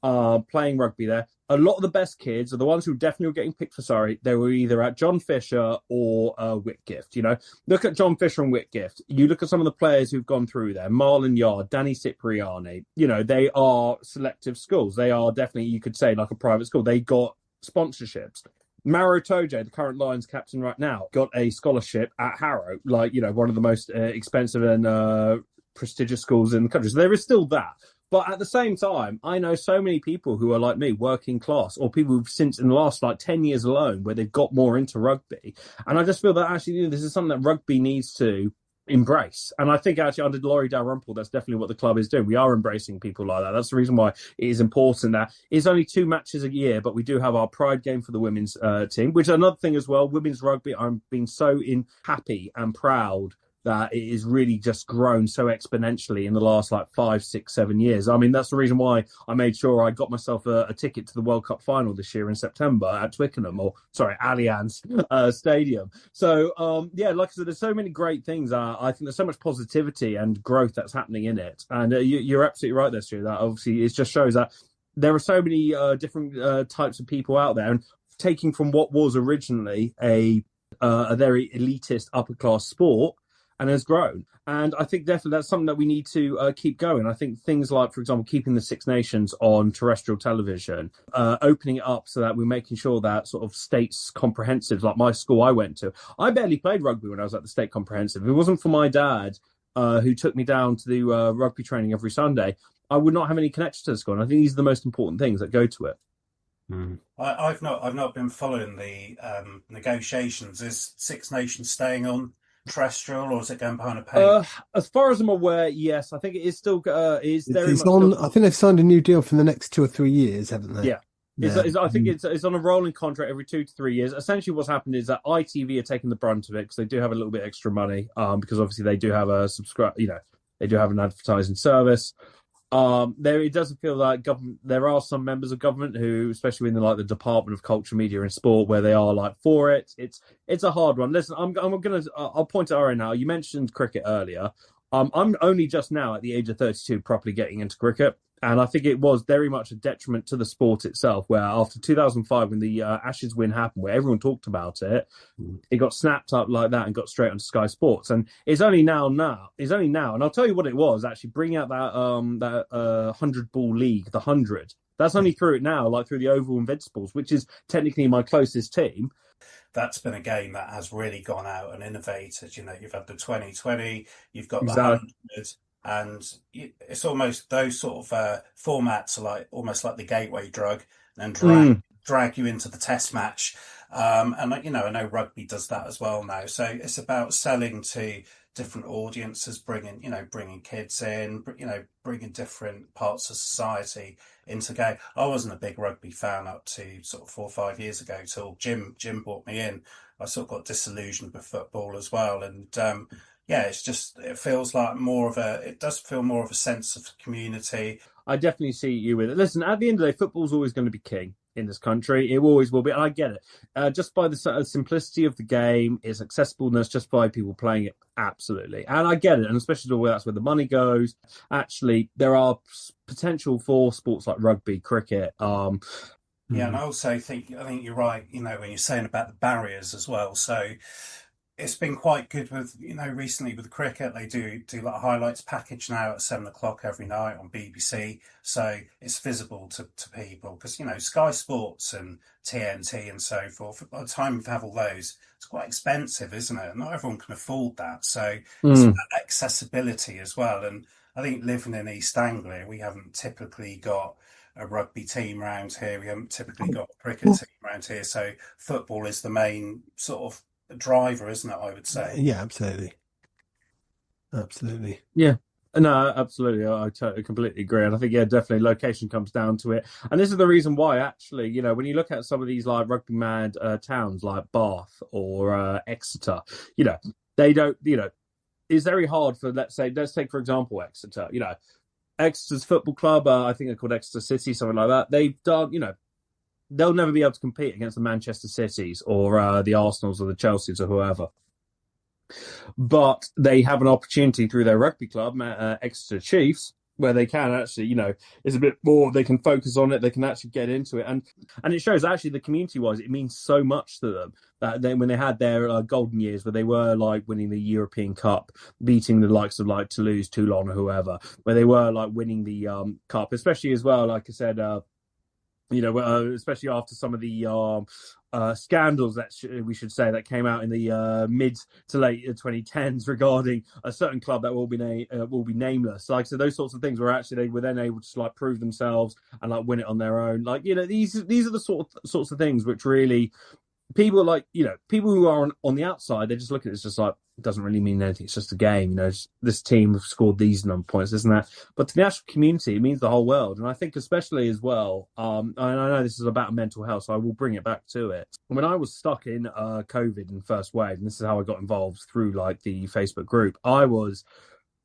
playing rugby there. A lot of the best kids are the ones who definitely were getting picked for Surrey. They were either at John Fisher or Whitgift. Look at John Fisher and Whitgift. You look at some of the players who've gone through there: Marlon Yard, Danny Cipriani. They are selective schools. They are definitely, you could say, like a private school. They got sponsorships. Maro Toje, the current Lions captain right now, got a scholarship at Harrow, one of the most expensive and prestigious schools in the country. So there is still that. But at the same time, I know so many people who are like me, working class, or people who've since in the last 10 years alone, where they've got more into rugby. And I just feel that actually this is something that rugby needs to embrace. And I think actually under Laurie Dalrymple, that's definitely what the club is doing. We are embracing people like that. That's the reason why it is important that it's only 2 matches a year, but we do have our pride game for the women's team, which is another thing as well. Women's rugby, I'm being so happy and proud that it is really just grown so exponentially in the last like 5, 6, 7 years. I mean, that's the reason why I made sure I got myself a ticket to the World Cup final this year in September at Twickenham, or sorry, Allianz Stadium. So yeah, like I said, there's so many great things. I think there's so much positivity and growth that's happening in it, and you're absolutely right there, Stu. That obviously it just shows that there are so many different types of people out there, and taking from what was originally a very elitist upper class sport and has grown. And I think definitely that's something that we need to keep going. I think things like, for example, keeping the Six Nations on terrestrial television, opening it up so that we're making sure that sort of states comprehensives, like my school I went to, I barely played rugby when I was at the state comprehensive. If it wasn't for my dad, who took me down to do rugby training every Sunday, I would not have any connection to the school. And I think these are the most important things that go to it. I've not been following the negotiations. Is Six Nations staying on terrestrial, or is it going behind a paywall? As far as I'm aware, yes. I think it is still is very It's much on. still... I think they've signed a new deal for the next 2 or 3 years, haven't they? Yeah. I think it's on a rolling contract every 2 to 3 years. Essentially, what's happened is that ITV are taking the brunt of it because they do have a little bit extra money. Because obviously they do have a they do have an advertising service. It doesn't feel like government. There are some members of government who, especially in the Department of Culture, Media, and Sport, where they are like for it. It's a hard one. Listen, I'll point at Ari now. You mentioned cricket earlier. I'm only just now at the age of 32 properly getting into cricket. And I think it was very much a detriment to the sport itself, where after 2005, when the Ashes win happened, where everyone talked about it, it got snapped up like that and got straight onto Sky Sports. And it's only now, and I'll tell you what it was, actually bringing out that 100-ball league, the 100. That's only through it now, like through the Oval Invincibles, which is technically my closest team. That's been a game that has really gone out and innovated. You've had the 2020, you've got the Exactly. 100. And it's almost those sort of formats are almost like the gateway drug, and then drag you into the test match. And I know rugby does that as well now. So it's about selling to different audiences, bringing kids in, bringing different parts of society into game. I wasn't a big rugby fan up to sort of 4 or 5 years ago till Jim brought me in. I sort of got disillusioned with football as well, and yeah, it feels like it does feel more of a sense of community. I definitely see you with it. Listen, at the end of the day, football's always going to be king in this country. It always will be, and I get it. Just by the simplicity of the game, its accessibleness, just by people playing it, absolutely. And I get it, and especially the way that's where the money goes. Actually, there are potential for sports like rugby, cricket. Yeah, and I also think you're right. When you're saying about the barriers as well. So it's been quite good with, recently with cricket, they do like a highlights package now at 7 o'clock every night on BBC. So it's visible to people because, Sky Sports and TNT and so forth, by the time you have all those, it's quite expensive, isn't it? Not everyone can afford that. So it's about accessibility as well. And I think living in East Anglia, we haven't typically got a rugby team around here. We haven't typically got a cricket team around here. So football is the main sort of driver, isn't it? I would say. Yeah, absolutely. Yeah, no, absolutely. I completely agree, and I think definitely location comes down to it. And this is the reason why, actually, when you look at some of these like rugby mad towns like Bath or Exeter, they don't. It's very hard for let's take for example Exeter. Exeter's football club, I think they're called Exeter City, something like that. They've done, they'll never be able to compete against the Manchester Cities or the Arsenals or the Chelseas or whoever. But they have an opportunity through their rugby club, Exeter Chiefs, where they can actually, it's a bit more, they can focus on it, they can actually get into it. And it shows actually the community-wise, it means so much to them that when they had their golden years where they were like winning the European Cup, beating the likes of like Toulouse, Toulon or whoever, where they were like winning the Cup, especially as well, like I said, especially after some of the scandals that we should say that came out in the mid to late 2010s regarding a certain club that will be nameless. Like, so those sorts of things where actually they were then able to like prove themselves and like win it on their own. Like, these are the sorts of things which really people like, people who are on the outside, they just look at it as just like, it doesn't really mean anything. It's just a game. This team have scored these number of points, isn't that? But to the actual community, it means the whole world. And I think especially as well, and I know this is about mental health, so I will bring it back to it. When I was stuck in COVID in first wave, and this is how I got involved through like the Facebook group, I was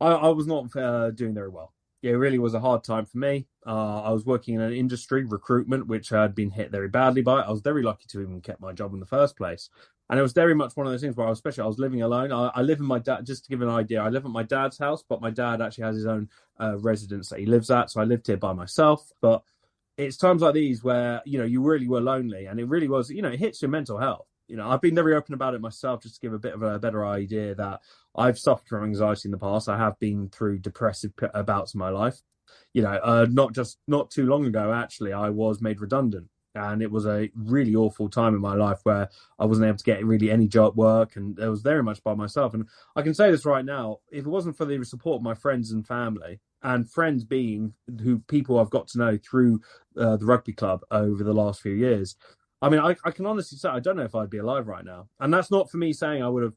not doing very well. Yeah, it really was a hard time for me. I was working in an industry, recruitment, which had been hit very badly by it. I was very lucky to even keep my job in the first place. And it was very much one of those things where I was living alone. I live in my dad, just to give an idea, I live at my dad's house, but my dad actually has his own residence that he lives at. So I lived here by myself. But it's times like these where, you really were lonely, and it really was, it hits your mental health. I've been very open about it myself, just to give a bit of a better idea that I've suffered from anxiety in the past. I have been through depressive bouts in my life. Not too long ago, actually, I was made redundant. And it was a really awful time in my life where I wasn't able to get really any job work, and I was very much by myself. And I can say this right now, if it wasn't for the support of my friends and family, and friends being people I've got to know through the rugby club over the last few years, I mean, I can honestly say I don't know if I'd be alive right now. And that's not for me saying I would have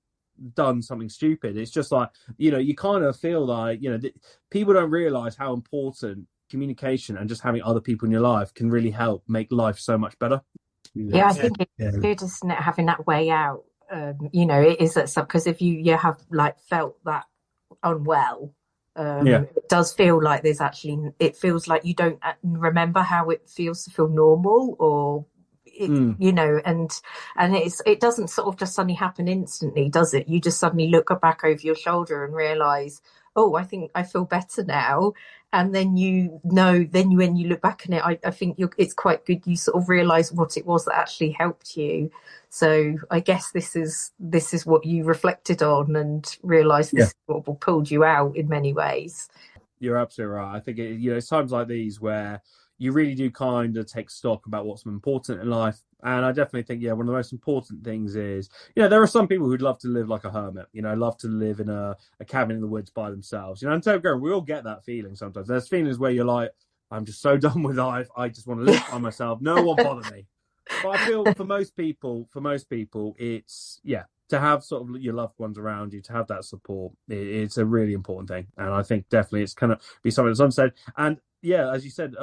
done something stupid. It's just like, you kind of feel like, people don't realize how important communication and just having other people in your life can really help make life so much better. I think it's good, isn't it, having that way out. It is that stuff, because if you have like felt that unwell, it does feel like it feels like you don't remember how it feels to feel normal, or and it doesn't sort of just suddenly happen instantly, does it? You just suddenly look back over your shoulder and realize, oh, I think I feel better now. And then when you look back on it, I think it's quite good. You sort of realize what it was that actually helped you. So I guess this is what you reflected on and realized this is what pulled you out in many ways. You're absolutely right. I think it's times like these where you really do kind of take stock about what's important in life. And I definitely think, one of the most important things is, there are some people who'd love to live like a hermit, love to live in a cabin in the woods by themselves. And don't go, we all get that feeling sometimes. There's feelings where you're like, I'm just so done with life. I just want to live by myself. No one bother me. But I feel for most people, it's, to have sort of your loved ones around you, to have that support, it's a really important thing. And I think definitely it's kind of be something that's unsaid. And as you said,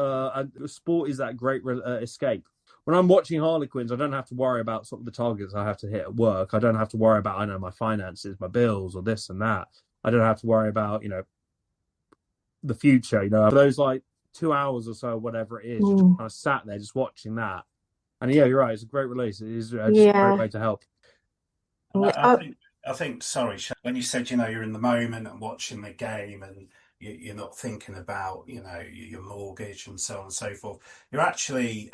sport is that great escape. When I'm watching Harlequins, I don't have to worry about sort of the targets I have to hit at work. I don't have to worry about, my finances, my bills, or this and that. I don't have to worry about, the future, for those like 2 hours or so, whatever it is, you're just kind of sat there just watching that. And you're right, it's a great release. It is just a great way to help. I think, sorry, when you said, you're in the moment and watching the game and you're not thinking about, your mortgage and so on and so forth, you're actually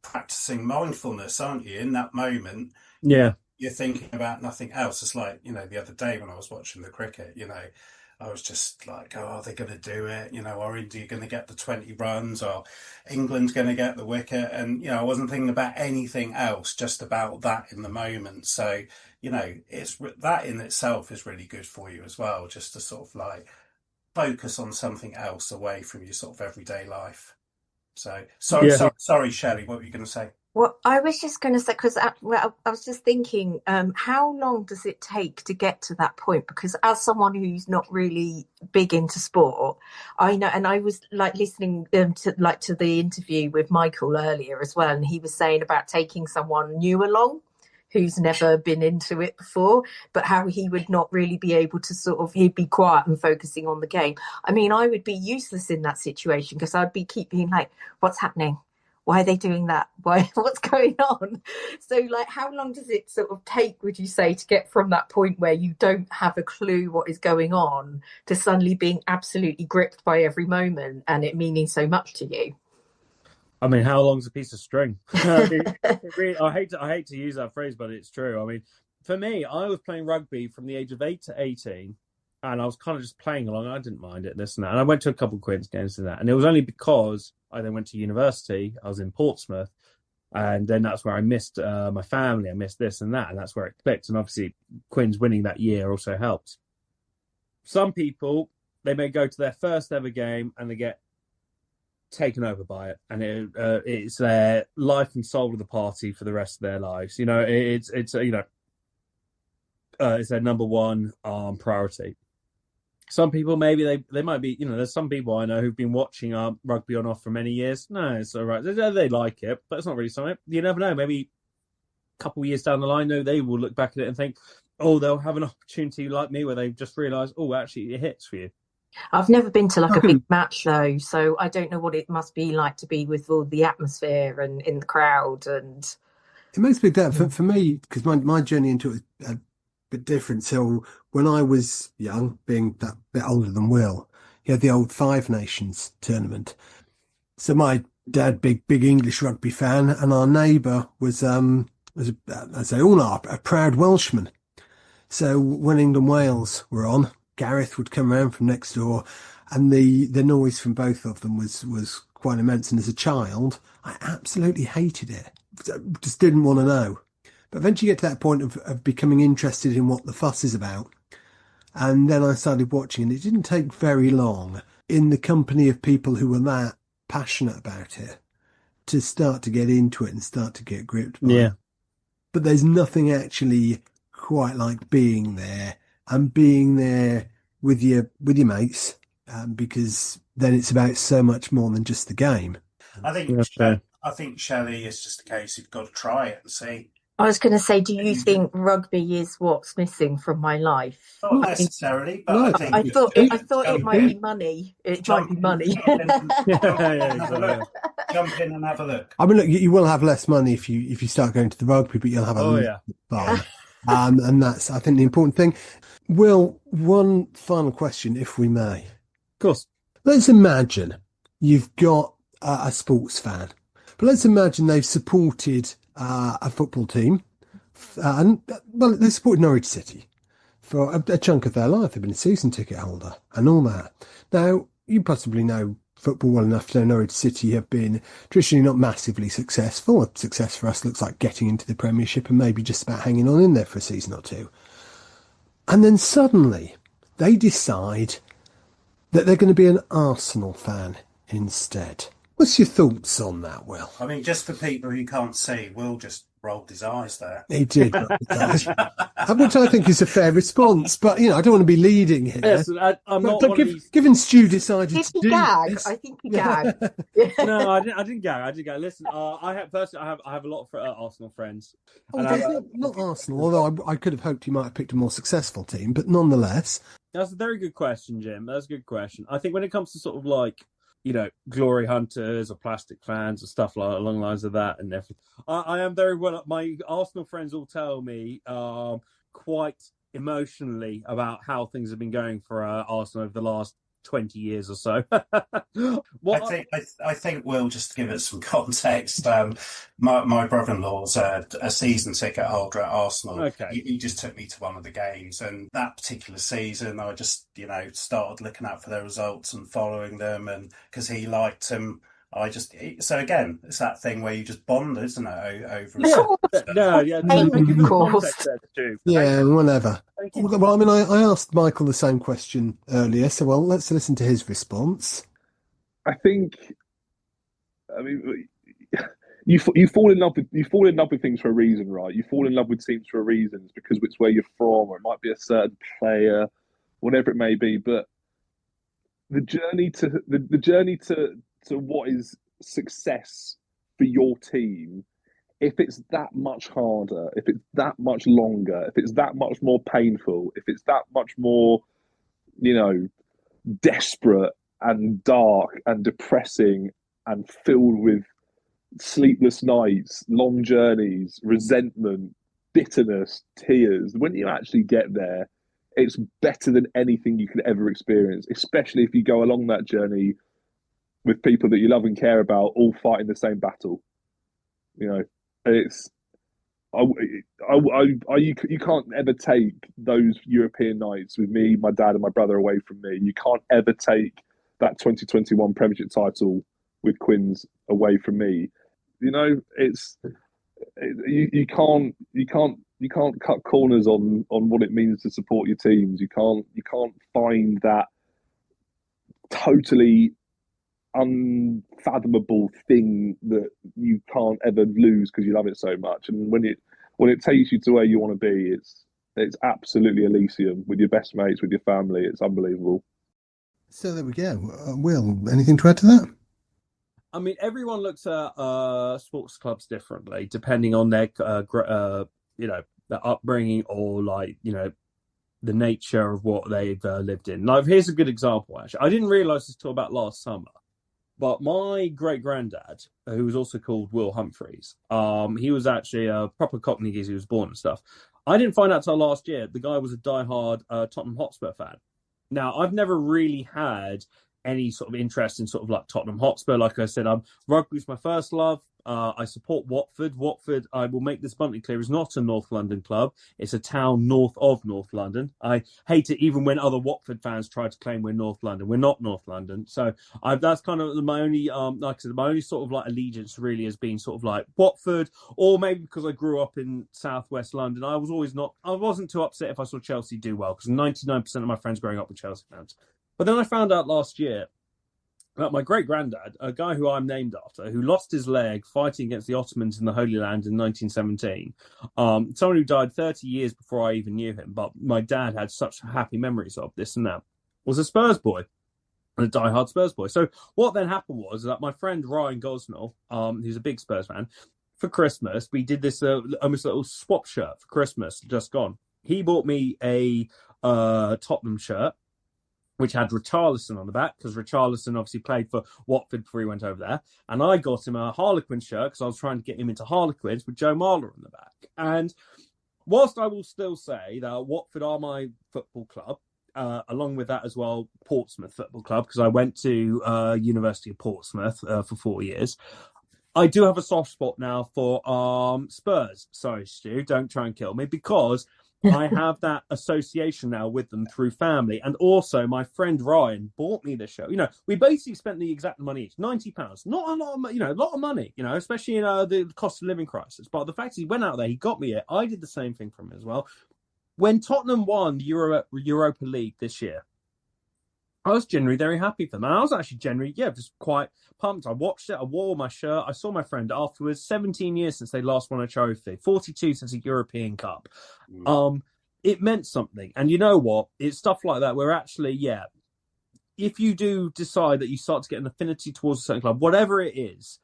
practicing mindfulness, aren't you? In that moment, you're thinking about nothing else. It's like, the other day when I was watching the cricket, I was just like, oh, are they going to do it? Are India going to get the 20 runs, or England's going to get the wicket? And, I wasn't thinking about anything else, just about that in the moment. So, it's that in itself is really good for you as well, just to sort of like focus on something else away from your sort of everyday life. So, sorry, Shelley, what were you going to say? Well, I was just going to say, because I was just thinking, how long does it take to get to that point? Because as someone who's not really big into sport, I know, and I was like listening to the interview with Michael earlier as well, and he was saying about taking someone new along who's never been into it before, but how he would not really be able to he'd be quiet and focusing on the game. I mean, I would be useless in that situation, because I'd be keeping like, what's happening? Why are they doing that? What's going on? So, like, how long does it sort of take, would you say, to get from that point where you don't have a clue what is going on to suddenly being absolutely gripped by every moment and it meaning so much to you? I mean, how long's a piece of string? I hate to use that phrase, but it's true. I mean, for me, I was playing rugby from the age of 8 to 18. And I was kind of just playing along. I didn't mind it, this and that. And I went to a couple of Quins games and that. And it was only because I then went to university. I was in Portsmouth. And then that's where I missed my family. I missed this and that. And that's where it clicked. And obviously, Quins winning that year also helped. Some people, they may go to their first ever game and they get taken over by it, and it's their life and soul of the party for the rest of their lives. It's it's their number one priority. Some people, maybe they might be, there's some people I know who've been watching rugby on off for many years. No, it's all right. They like it, but it's not really something. You never know. Maybe a couple of years down the line, they will look back at it and think, oh, they'll have an opportunity like me where they've just realised, oh, actually, it hits for you. I've never been to like a big match though, so I don't know what it must be like to be with all the atmosphere and in the crowd. And it makes a big difference for me, because my journey into it was a bit different. So when I was young, being that bit older than Will, he had the old Five Nations tournament. So my dad, big English rugby fan, and our neighbour was as they all are, a proud Welshman. So when England Wales were on, Gareth would come around from next door, and the noise from both of them was quite immense. And as a child, I absolutely hated it. Just didn't want to know. But eventually you get to that point of becoming interested in what the fuss is about. And then I started watching, and it didn't take very long in the company of people who were that passionate about it to start to get into it and start to get gripped by it. But there's nothing actually quite like being there and being there with your mates, because then it's about so much more than just the game. I think Shelley, is just a case you've got to try it and see. I was going to say, do you think rugby is what's missing from my life? Not necessarily, but No, I think I thought it might be money. It might be money. Jump in and have a look. I mean, look, you will have less money if you start going to the rugby, but you'll have a lot of fun. And that's, I think, the important thing. Will, one final question, if we may. Of course. Let's imagine you've got a sports fan, but let's imagine they've supported a football team, and they supported Norwich City for a chunk of their life. They've been a season ticket holder and all that. Now, you possibly know football well enough to know Norwich City have been traditionally not massively successful. A success for us looks like getting into the Premiership and maybe just about hanging on in there for a season or two. And then suddenly they decide that they're going to be an Arsenal fan instead. What's your thoughts on that, Will? I mean, just for people who can't see, Will just rolled his eyes there. He did, which I think is a fair response. But, I don't want to be leading here. Yes, I'm not one of these... Given Stu decided to do this... I think he gagged. No, I didn't gag. Listen, I have a lot of Arsenal friends. Not Arsenal, although I could have hoped he might have picked a more successful team, but nonetheless. That's a very good question, Jim. That's a good question. I think when it comes to sort of like, glory hunters or plastic fans or stuff along the lines of that and everything, I am very well. My Arsenal friends all tell me quite emotionally about how things have been going for Arsenal over the last 20 years or so. I think Will, just to give it some context, my brother-in-law's a season ticket holder at Arsenal. Okay. He just took me to one of the games, and that particular season I just started looking out for their results and following them, and because he liked them, so again, it's that thing where you just bond, isn't it, over whatever. Well, I mean, I asked Michael the same question earlier, so let's listen to his response. I mean, you fall in love with things for a reason, right? You fall in love with teams for a reason. It's because it's where you're from, or it might be a certain player, whatever it may be. But the journey to what is success for your team, if it's that much harder, if it's that much longer, if it's that much more painful, if it's that much more, desperate and dark and depressing and filled with sleepless nights, long journeys, resentment, bitterness, tears, when you actually get there, it's better than anything you could ever experience, especially if you go along that journey with people that you love and care about, all fighting the same battle. It's you can't ever take those European nights with me, my dad, and my brother away from me. You can't ever take that 2021 Premiership title with Quins away from me. You can't cut corners on what it means to support your teams. You can't find that totally unfathomable thing that you can't ever lose because you love it so much. And when it takes you to where you want to be, it's absolutely Elysium with your best mates, with your family. It's unbelievable. So there we go. Will, anything to add to that? I mean, everyone looks at sports clubs differently depending on their their upbringing or the nature of what they've lived in. Like, here's a good example. Actually, I didn't realize this till about last summer, but my great granddad, who was also called Will Humphreys, he was actually a proper Cockney geezer. He was born and stuff. I didn't find out till last year. The guy was a diehard Tottenham Hotspur fan. Now, I've never really had any sort of interest in sort of like Tottenham Hotspur. Like I said, rugby's my first love. I support Watford. Watford, I will make this abundantly clear, is not a North London club. It's a town north of North London. I hate it even when other Watford fans try to claim we're North London. We're not North London. So that's kind of my only, like I said, my only sort of like allegiance really has been sort of like Watford, or maybe because I grew up in southwest London. I wasn't too upset if I saw Chelsea do well, because 99% of my friends growing up were Chelsea fans. But then I found out last year that my great-granddad, a guy who I'm named after, who lost his leg fighting against the Ottomans in the Holy Land in 1917, someone who died 30 years before I even knew him, but my dad had such happy memories of this and that, was a Spurs boy, a diehard Spurs boy. So what then happened was that my friend Ryan Gosnell, who's a big Spurs fan, for Christmas, we did this almost little swap shirt for Christmas, just gone. He bought me a Tottenham shirt, which had Richarlison on the back, because Richarlison obviously played for Watford before he went over there. And I got him a Harlequin shirt, because I was trying to get him into Harlequins, with Joe Marler on the back. And whilst I will still say that Watford are my football club, along with that as well, Portsmouth Football Club, because I went to University of Portsmouth for 4 years, I do have a soft spot now for Spurs. Sorry, Stu, don't try and kill me, because I have that association now with them through family. And also my friend Ryan bought me this show. We basically spent the exact money each, £90. Not a lot of, a lot of money, especially in the cost of living crisis. But the fact is he went out there, he got me it. I did the same thing for him as well. When Tottenham won the Europa League this year, I was generally very happy for them. And I was actually generally, just quite pumped. I watched it. I wore my shirt. I saw my friend afterwards. 17 years since they last won a trophy. 42 since a European Cup. It meant something. And you know what? It's stuff like that where actually, if you do decide that you start to get an affinity towards a certain club, whatever it is,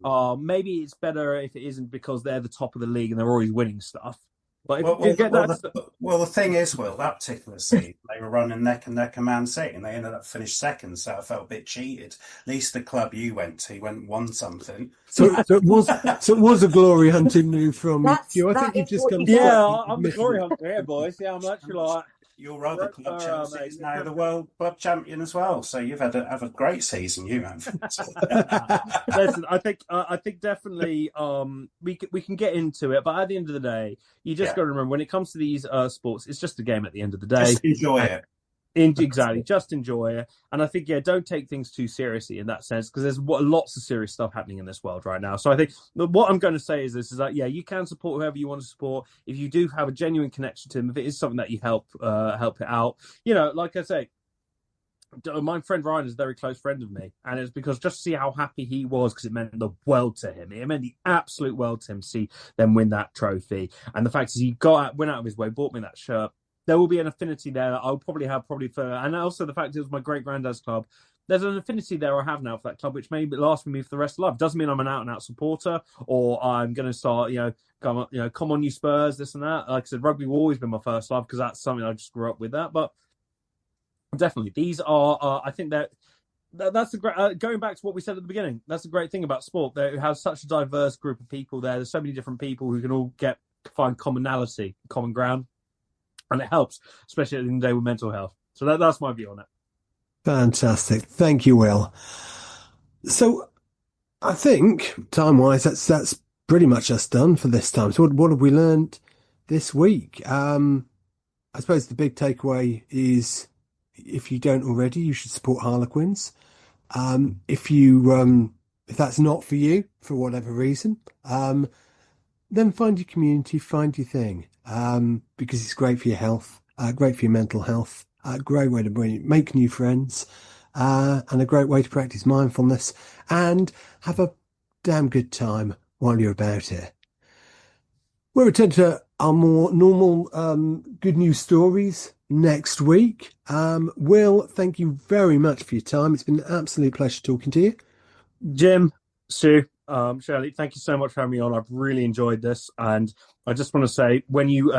maybe it's better if it isn't because they're the top of the league and they're always winning stuff. But the thing is, Will, that particular season, they were running neck and neck and Man City, and they ended up finished second, so I felt a bit cheated. At least the club you went to won something. So it was a glory hunting move from you. I think you've just come. I'm the glory hunter here, boys. Yeah, I'm actually like. Your other club, Chelsea, is now the world club champion as well. So you've had a great season, you have. Listen, I think definitely we can get into it, but at the end of the day, you just got to remember when it comes to these sports, it's just a game at the end of the day. Just enjoy it. Exactly, just enjoy it. And I think, don't take things too seriously in that sense, because there's lots of serious stuff happening in this world right now. So I think what I'm going to say is this, is that, you can support whoever you want to support. If you do have a genuine connection to them, if it is something that you help it out, like I say, my friend Ryan is a very close friend of me, and it's because just to see how happy he was, because it meant the world to him. It meant the absolute world to him to see them win that trophy. And the fact is he went out of his way, bought me that shirt. There will be an affinity there that I'll probably have for, and also the fact it was my great granddad's club. There's an affinity there I have now for that club, which may last with me for the rest of life. Doesn't mean I'm an out and out supporter, or I'm going to start, come on, you Spurs, this and that. Like I said, rugby will always be my first love because that's something I just grew up with that. But definitely, these are, I think that's the great. Going back to what we said at the beginning, that's the great thing about sport. It has such a diverse group of people there. There's so many different people who can all find commonality, common ground. And it helps, especially in the day with mental health. So that's my view on it. Fantastic. Thank you, Will. So I think time-wise, that's pretty much us done for this time. So what have we learned this week? I suppose the big takeaway is if you don't already, you should support Harlequins. If that's not for you, for whatever reason, then find your community, find your thing, because it's great for your health, great for your mental health, great way to make new friends, and a great way to practice mindfulness and have a damn good time while you're about it. We'll return to our more normal good news stories next week. Will, thank you very much for your time. It's been an absolute pleasure talking to you. Jim, Stu, Shelley, thank you so much for having me on. I've really enjoyed this, and I just want to say when you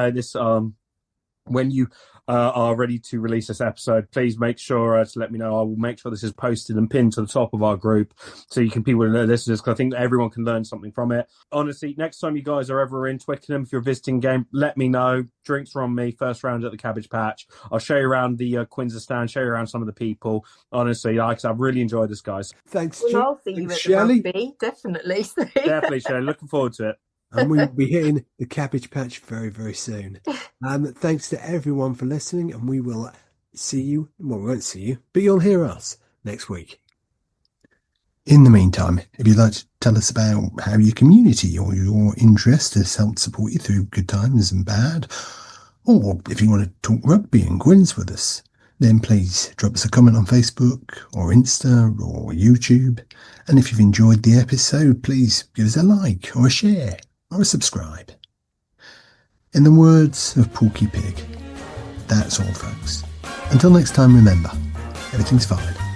are ready to release this episode, please make sure to let me know. I will make sure this is posted and pinned to the top of our group so people know this is, because I think everyone can learn something from it. Honestly, next time you guys are ever in Twickenham, if you're visiting game, let me know. Drinks are on me. First round at the Cabbage Patch. I'll show you around the Quinza stand, show you around some of the people. Honestly, I've really enjoyed this, guys. Thanks, Well, Stu. I'll see you Thanks, at the Shelley. rugby, definitely. Definitely, Shelley. Looking forward to it. And we'll be hitting the Cabbage Patch very, very soon. Thanks to everyone for listening, and we will see you. Well, we won't see you, but you'll hear us next week. In the meantime, if you'd like to tell us about how your community or your interest has helped support you through good times and bad, or if you want to talk rugby and quiz with us, then please drop us a comment on Facebook or Insta or YouTube. And if you've enjoyed the episode, please give us a like or a share or a subscribe. In the words of Porky Pig, that's all, folks. Until next time, remember, everything's fine.